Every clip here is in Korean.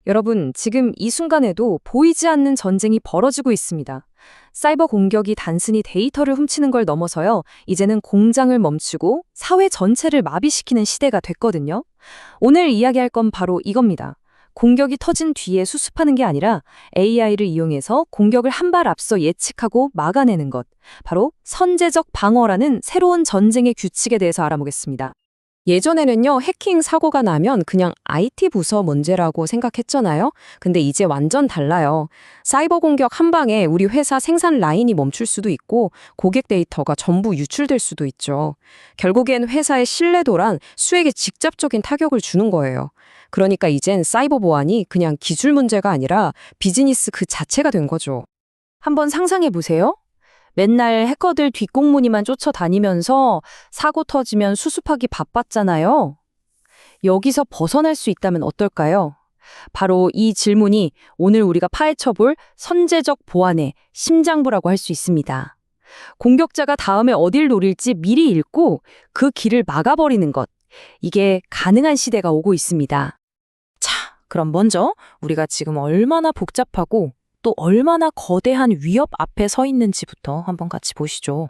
여러분, 지금 이 순간에도 보이지 않는 전쟁이 벌어지고 있습니다. 사이버 공격이 단순히 데이터를 훔치는 걸 넘어서요, 이제는 공장을 멈추고 사회 전체를 마비시키는 시대가 됐거든요. 오늘 이야기할 건 바로 이겁니다. 공격이 터진 뒤에 수습하는 게 아니라 AI를 이용해서 공격을 한 발 앞서 예측하고 막아내는 것. 바로 선제적 방어라는 새로운 전쟁의 규칙에 대해서 알아보겠습니다. 예전에는요, 해킹 사고가 나면 그냥 IT 부서 문제라고 생각했잖아요. 근데 이제 완전 달라요. 사이버 공격 한 방에 우리 회사 생산 라인이 멈출 수도 있고 고객 데이터가 전부 유출될 수도 있죠. 결국엔 회사의 신뢰도란 수익에 직접적인 타격을 주는 거예요. 그러니까 이젠 사이버 보안이 그냥 기술 문제가 아니라 비즈니스 그 자체가 된 거죠. 한번 상상해 보세요. 맨날 해커들 뒷공무니만 쫓아다니면서 사고 터지면 수습하기 바빴잖아요. 여기서 벗어날 수 있다면 어떨까요? 바로 이 질문이 오늘 우리가 파헤쳐볼 선제적 보안의 심장부라고 할 수 있습니다. 공격자가 다음에 어딜 노릴지 미리 읽고 그 길을 막아버리는 것. 이게 가능한 시대가 오고 있습니다. 자, 그럼 먼저 우리가 지금 얼마나 복잡하고 또 얼마나 거대한 위협 앞에 서 있는지부터 한번 같이 보시죠.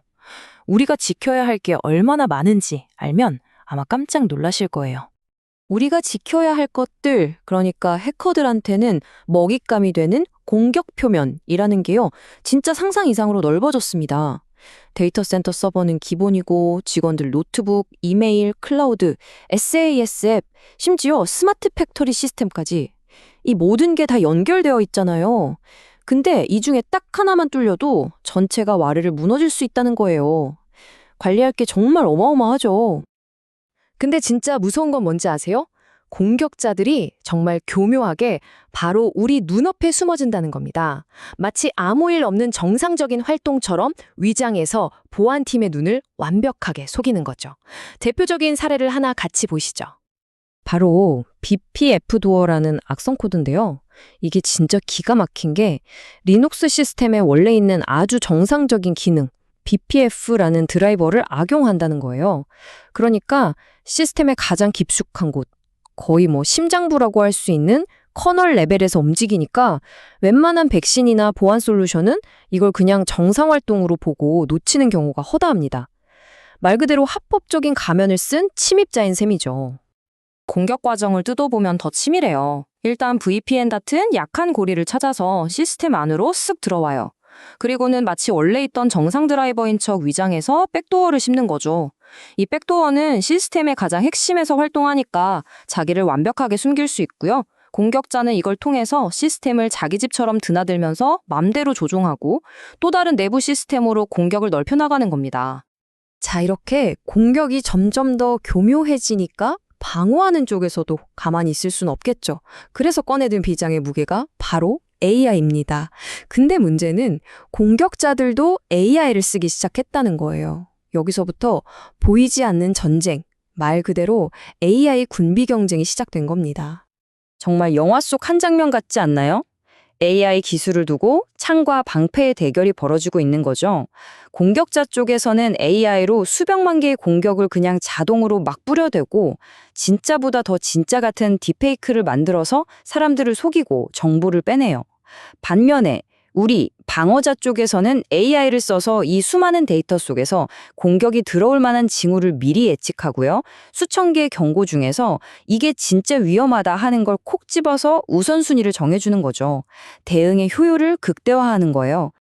우리가 지켜야 할 게 얼마나 많은지 알면 아마 깜짝 놀라실 거예요. 우리가 지켜야 할 것들, 그러니까 해커들한테는 먹잇감이 되는 공격 표면이라는 게요, 진짜 상상 이상으로 넓어졌습니다. 데이터 센터 서버는 기본이고 직원들 노트북, 이메일, 클라우드, SAS 앱, 심지어 스마트 팩토리 시스템까지 이 모든 게 다 연결되어 있잖아요. 근데 이 중에 딱 하나만 뚫려도 전체가 와르르 무너질 수 있다는 거예요. 관리할 게 정말 어마어마하죠. 근데 진짜 무서운 건 뭔지 아세요? 공격자들이 정말 교묘하게 바로 우리 눈앞에 숨어진다는 겁니다. 마치 아무 일 없는 정상적인 활동처럼 위장해서 보안팀의 눈을 완벽하게 속이는 거죠. 대표적인 사례를 하나 같이 보시죠. 바로 BPF 도어라는 악성 코드인데요. 이게 진짜 기가 막힌 게 리눅스 시스템에 원래 있는 아주 정상적인 기능, BPF라는 드라이버를 악용한다는 거예요. 그러니까 시스템의 가장 깊숙한 곳, 거의 심장부라고 할 수 있는 커널 레벨에서 움직이니까 웬만한 백신이나 보안 솔루션은 이걸 그냥 정상 활동으로 보고 놓치는 경우가 허다합니다. 말 그대로 합법적인 가면을 쓴 침입자인 셈이죠. 공격 과정을 뜯어보면 더 치밀해요. 일단 VPN 같은 약한 고리를 찾아서 시스템 안으로 쓱 들어와요. 그리고는 마치 원래 있던 정상 드라이버인 척 위장해서 백도어를 씹는 거죠. 이 백도어는 시스템의 가장 핵심에서 활동하니까 자기를 완벽하게 숨길 수 있고요. 공격자는 이걸 통해서 시스템을 자기 집처럼 드나들면서 맘대로 조종하고 또 다른 내부 시스템으로 공격을 넓혀나가는 겁니다. 자, 이렇게 공격이 점점 더 교묘해지니까 방어하는 쪽에서도 가만히 있을 순 없겠죠. 그래서 꺼내든 비장의 무게가 바로 AI입니다. 근데 문제는 공격자들도 AI를 쓰기 시작했다는 거예요. 여기서부터 보이지 않는 전쟁, 말 그대로 AI 군비 경쟁이 시작된 겁니다. 정말 영화 속 한 장면 같지 않나요? AI 기술을 두고 창과 방패의 대결이 벌어지고 있는 거죠. 공격자 쪽에서는 AI로 수백만 개의 공격을 그냥 자동으로 막 뿌려대고 진짜보다 더 진짜 같은 딥페이크를 만들어서 사람들을 속이고 정보를 빼내요. 반면에 우리 방어자 쪽에서는 AI를 써서 이 수많은 데이터 속에서 공격이 들어올 만한 징후를 미리 예측하고요. 수천 개의 경고 중에서 이게 진짜 위험하다 하는 걸 콕 집어서 우선순위를 정해주는 거죠. 대응의 효율을 극대화하는 거예요.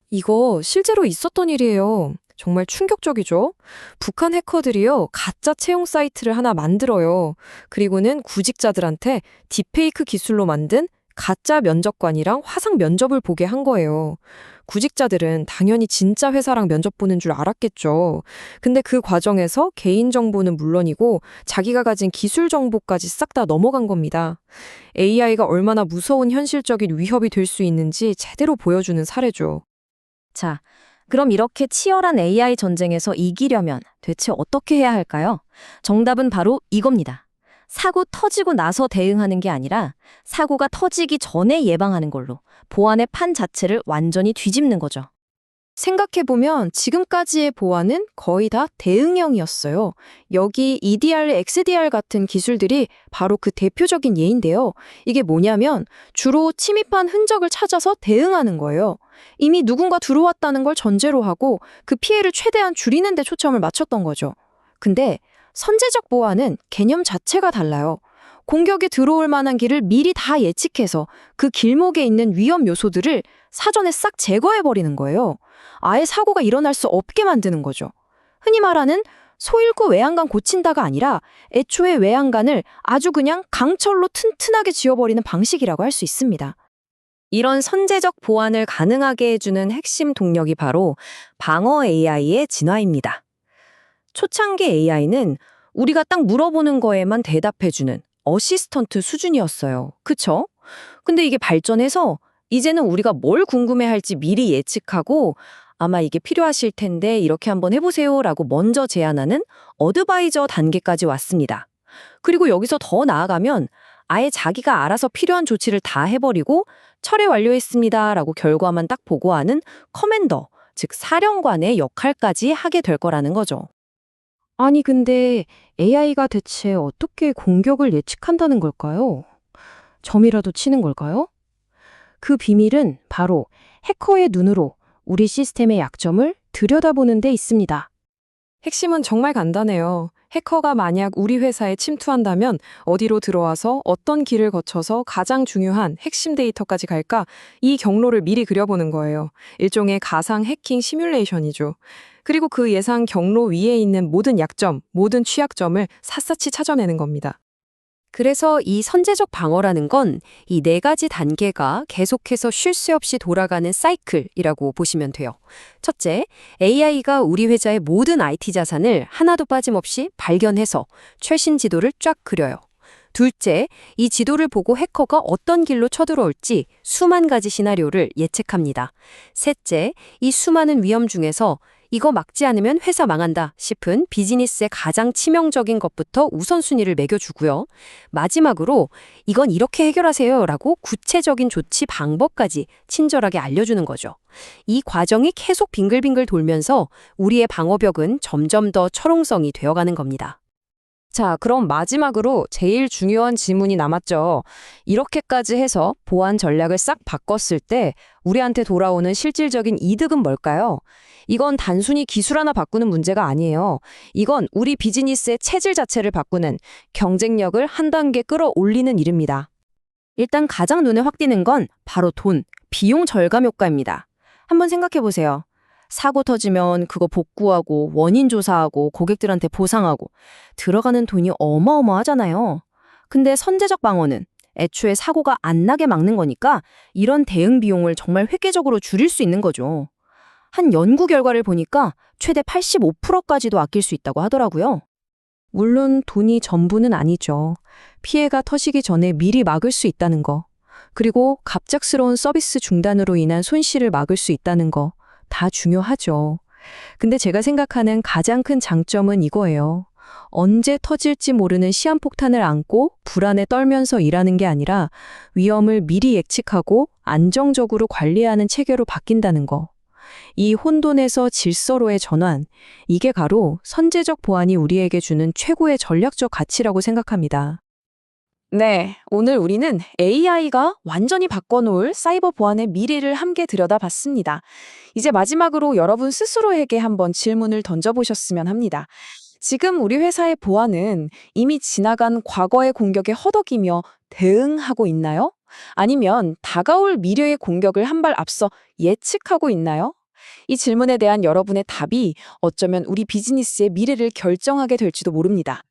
이거 실제로 있었던 일이에요. 정말 충격적이죠? 북한 해커들이요, 가짜 채용 사이트를 하나 만들어요. 그리고는 구직자들한테 딥페이크 기술로 만든 가짜 면접관이랑 화상 면접을 보게 한 거예요. 구직자들은 당연히 진짜 회사랑 면접 보는 줄 알았겠죠. 근데 그 과정에서 개인정보는 물론이고 자기가 가진 기술 정보까지 싹 다 넘어간 겁니다. AI가 얼마나 무서운 현실적인 위협이 될 수 있는지 제대로 보여주는 사례죠. 자, 그럼 이렇게 치열한 AI 전쟁에서 이기려면 대체 어떻게 해야 할까요? 정답은 바로 이겁니다. 사고 터지고 나서 대응하는 게 아니라 사고가 터지기 전에 예방하는 걸로 보안의 판 자체를 완전히 뒤집는 거죠. 생각해보면 지금까지의 보안은 거의 다 대응형이었어요. 여기 EDR, XDR 같은 기술들이 바로 그 대표적인 예인데요. 이게 뭐냐면 주로 침입한 흔적을 찾아서 대응하는 거예요. 이미 누군가 들어왔다는 걸 전제로 하고 그 피해를 최대한 줄이는 데 초점을 맞췄던 거죠. 근데 선제적 보안은 개념 자체가 달라요. 공격이 들어올 만한 길을 미리 다 예측해서 그 길목에 있는 위험 요소들을 사전에 싹 제거해버리는 거예요. 아예 사고가 일어날 수 없게 만드는 거죠. 흔히 말하는 소 잃고 외양간 고친다가 아니라 애초에 외양간을 아주 그냥 강철로 튼튼하게 지워버리는 방식이라고 할 수 있습니다. 이런 선제적 보안을 가능하게 해주는 핵심 동력이 바로 방어 AI의 진화입니다. 초창기 AI는 우리가 딱 물어보는 거에만 대답해주는 어시스턴트 수준이었어요. 그쵸? 근데 이게 발전해서 이제는 우리가 뭘 궁금해할지 미리 예측하고 아마 이게 필요하실 텐데 이렇게 한번 해보세요 라고 먼저 제안하는 어드바이저 단계까지 왔습니다. 그리고 여기서 더 나아가면 아예 자기가 알아서 필요한 조치를 다 해버리고 철회 완료했습니다 라고 결과만 딱 보고하는 커맨더, 즉 사령관의 역할까지 하게 될 거라는 거죠. 아니, 근데 AI가 대체 어떻게 공격을 예측한다는 걸까요? 점이라도 치는 걸까요? 그 비밀은 바로 해커의 눈으로 우리 시스템의 약점을 들여다보는 데 있습니다. 핵심은 정말 간단해요. 해커가 만약 우리 회사에 침투한다면 어디로 들어와서 어떤 길을 거쳐서 가장 중요한 핵심 데이터까지 갈까? 이 경로를 미리 그려보는 거예요. 일종의 가상 해킹 시뮬레이션이죠. 그리고 그 예상 경로 위에 있는 모든 약점, 모든 취약점을 샅샅이 찾아내는 겁니다. 그래서 이 선제적 방어라는 건 이 네 가지 단계가 계속해서 쉴 새 없이 돌아가는 사이클이라고 보시면 돼요. 첫째, AI가 우리 회사의 모든 IT 자산을 하나도 빠짐없이 발견해서 최신 지도를 쫙 그려요. 둘째, 이 지도를 보고 해커가 어떤 길로 쳐들어올지 수만 가지 시나리오를 예측합니다. 셋째, 이 수많은 위험 중에서 이거 막지 않으면 회사 망한다 싶은 비즈니스의 가장 치명적인 것부터 우선순위를 매겨주고요. 마지막으로 이건 이렇게 해결하세요 라고 구체적인 조치 방법까지 친절하게 알려주는 거죠. 이 과정이 계속 빙글빙글 돌면서 우리의 방어벽은 점점 더 철옹성이 되어가는 겁니다. 자, 그럼 마지막으로 제일 중요한 질문이 남았죠. 이렇게까지 해서 보안 전략을 싹 바꿨을 때 우리한테 돌아오는 실질적인 이득은 뭘까요? 이건 단순히 기술 하나 바꾸는 문제가 아니에요. 이건 우리 비즈니스의 체질 자체를 바꾸는, 경쟁력을 한 단계 끌어올리는 일입니다. 일단 가장 눈에 확 띄는 건 바로 돈, 비용 절감 효과입니다. 한번 생각해 보세요. 사고 터지면 그거 복구하고 원인 조사하고 고객들한테 보상하고 들어가는 돈이 어마어마하잖아요. 근데 선제적 방어는 애초에 사고가 안 나게 막는 거니까 이런 대응 비용을 정말 획기적으로 줄일 수 있는 거죠. 한 연구 결과를 보니까 최대 85%까지도 아낄 수 있다고 하더라고요. 물론 돈이 전부는 아니죠. 피해가 터지기 전에 미리 막을 수 있다는 거. 그리고 갑작스러운 서비스 중단으로 인한 손실을 막을 수 있다는 거. 다 중요하죠. 근데 제가 생각하는 가장 큰 장점은 이거예요. 언제 터질지 모르는 시한폭탄을 안고 불안에 떨면서 일하는 게 아니라 위험을 미리 예측하고 안정적으로 관리하는 체계로 바뀐다는 거. 이 혼돈에서 질서로의 전환, 이게 바로 선제적 보안이 우리에게 주는 최고의 전략적 가치라고 생각합니다. 네, 오늘 우리는 AI가 완전히 바꿔놓을 사이버 보안의 미래를 함께 들여다봤습니다. 이제 마지막으로 여러분 스스로에게 한번 질문을 던져보셨으면 합니다. 지금 우리 회사의 보안은 이미 지나간 과거의 공격에 허덕이며 대응하고 있나요? 아니면 다가올 미래의 공격을 한 발 앞서 예측하고 있나요? 이 질문에 대한 여러분의 답이 어쩌면 우리 비즈니스의 미래를 결정하게 될지도 모릅니다.